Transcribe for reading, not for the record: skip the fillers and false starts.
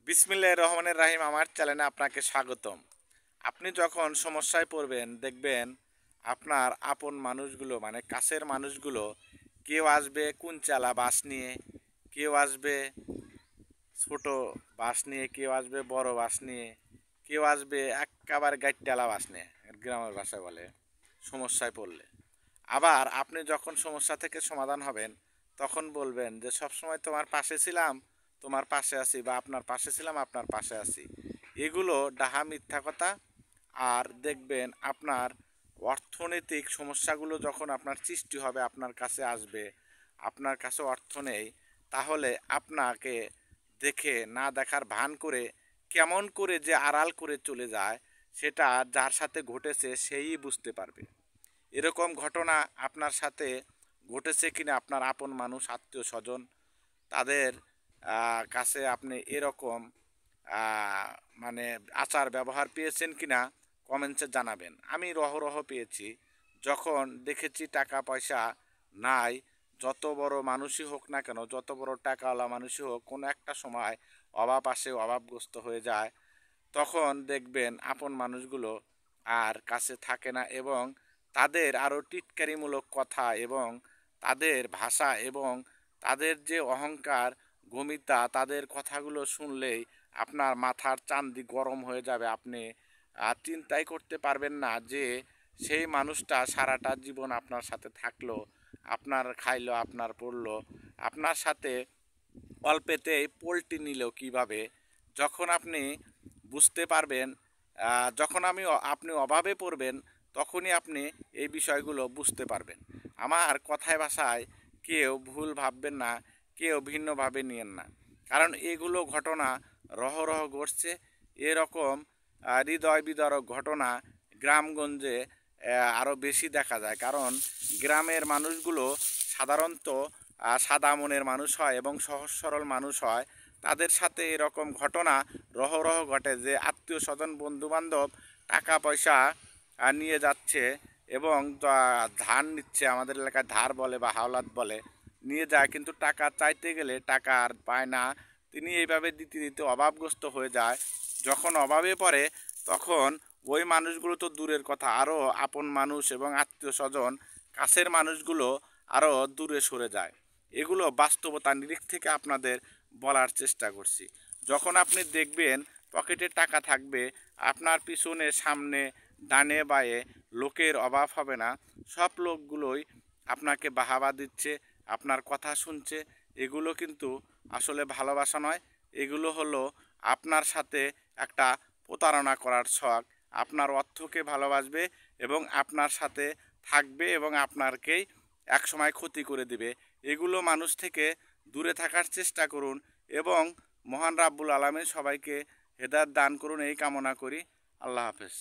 বিসমিল্লাহির রহমানির রাহিম। আমার চ্যানেলে আপনাকে স্বাগতম। আপনি যখন সমস্যায় পড়বেন দেখবেন আপনার আপন মানুষগুলো মানে কাছের মানুষগুলো কেউ আসবে কুঞ্চালা বাস নিয়ে, কেউ আসবে ছোট বাস নিয়ে, কেউ আসবে বড় বাস নিয়ে, কেউ আসবে একেবারে গাইডটালা বাস নিয়ে, গ্রামের ভাষায় বলে সমস্যায় পড়লে। আবার আপনি যখন সমস্যা থেকে সমাধান হবেন তখন বলবেন যে সবসময় তোমার পাশে ছিলাম, তোমার পাশে আছি, বা আপনার পাশে ছিলাম, আপনার পাশে আছি। এগুলো ডাহা মিথ্যা কথা। আর দেখবেন আপনার অর্থনৈতিক সমস্যাগুলো যখন আপনার সৃষ্টি হবে, আপনার কাছে আসবে, আপনার কাছে অর্থ নেই, তাহলে আপনাকে দেখে না দেখার ভান করে কেমন করে যে আড়াল করে চলে যায়, সেটা যার সাথে ঘটেছে সেই বুঝতে পারবে। এরকম ঘটনা আপনার সাথে ঘটেছে কিনা, আপনার আপন মানুষ, আত্মীয় স্বজন, তাদের কাছে আপনি এরকম আহ, মানে আচার ব্যবহার পেয়েছেন কিনা কমেন্টসে জানাবেন। আমি রহ পেয়েছি। যখন দেখেছি টাকা পয়সা নাই, যত বড় মানুষই হোক না কেন, যত বড় টাকাওয়ালা মানুষই হোক, কোনো একটা সময় অভাব আসে, অভাবগ্রস্ত হয়ে যায়, তখন দেখবেন আপন মানুষগুলো আর কাছে থাকে না, এবং তাদের আরও টিটকারিমূলক কথা এবং তাদের ভাষা এবং তাদের যে অহংকার গমিতা, তাদের কথাগুলো শুনলেই আপনার মাথার চান্দি গরম হয়ে যাবে। আপনি চিন্তাই করতে পারবেন না যে সেই মানুষটা সারাটা জীবন আপনার সাথে থাকলো, আপনার খাইলো, আপনার পড়লো, আপনার সাথে অল্পেতেই পোল্টি নিল কিভাবে। যখন আপনি বুঝতে পারবেন, যখন আপনি অভাবে পড়বেন, তখনই আপনি এই বিষয়গুলো বুঝতে পারবেন। আমার কথায় ভাষায় কেউ ভুল ভাববেন না, কেউ ভিন্নভাবে নিয়েন না, কারণ এগুলো ঘটনা রহ ঘটছে। এরকম হৃদয় বিদারক ঘটনা গ্রামগঞ্জে আরও বেশি দেখা যায়, কারণ গ্রামের মানুষগুলো সাধারণত সাদা মনের মানুষ হয় এবং সহজ সরল মানুষ হয়। তাদের সাথে এরকম ঘটনা রহ ঘটে যে আত্মীয় স্বজন বন্ধুবান্ধব টাকা পয়সা নিয়ে যাচ্ছে এবং ধার নিচ্ছে, আমাদের এলাকায় ধার বলে বা হাওলাত বলে, নিয়ে যায়, কিন্তু টাকা চাইতে গেলে টাকা আর পায় না। তিনি এইভাবে দিতে দিতে অভাবগ্রস্ত হয়ে যায়। যখন অভাবে পড়ে তখন ওই মানুষগুলো তো দূরের কথা, আরও আপন মানুষ এবং আত্মীয় স্বজন কাছের মানুষগুলো আরও দূরে সরে যায়। এগুলো বাস্তবতা নিরিখ থেকে আপনাদের বলার চেষ্টা করছি। যখন আপনি দেখবেন পকেটে টাকা থাকবে, আপনার পিছনে সামনে ডানে বাঁয়ে লোকের অভাব হবে না, সব লোকগুলোই আপনাকে বাহাবা দিচ্ছে, আপনার কথা শুনছে, এগুলো কিন্তু আসলে ভালোবাসা নয়। এগুলো হলো আপনার সাথে একটা প্রতারণা করার ছক। আপনার অর্থকে ভালোবাসবে এবং আপনার সাথে থাকবে এবং আপনাকেই একসময় ক্ষতি করে দিবে। এগুলো মানুষ থেকে দূরে থাকার চেষ্টা করুন এবং মহান রাব্বুল আলামিন সবাইকে হেদায়েত দান করুন, এই কামনা করি। আল্লাহ হাফেজ।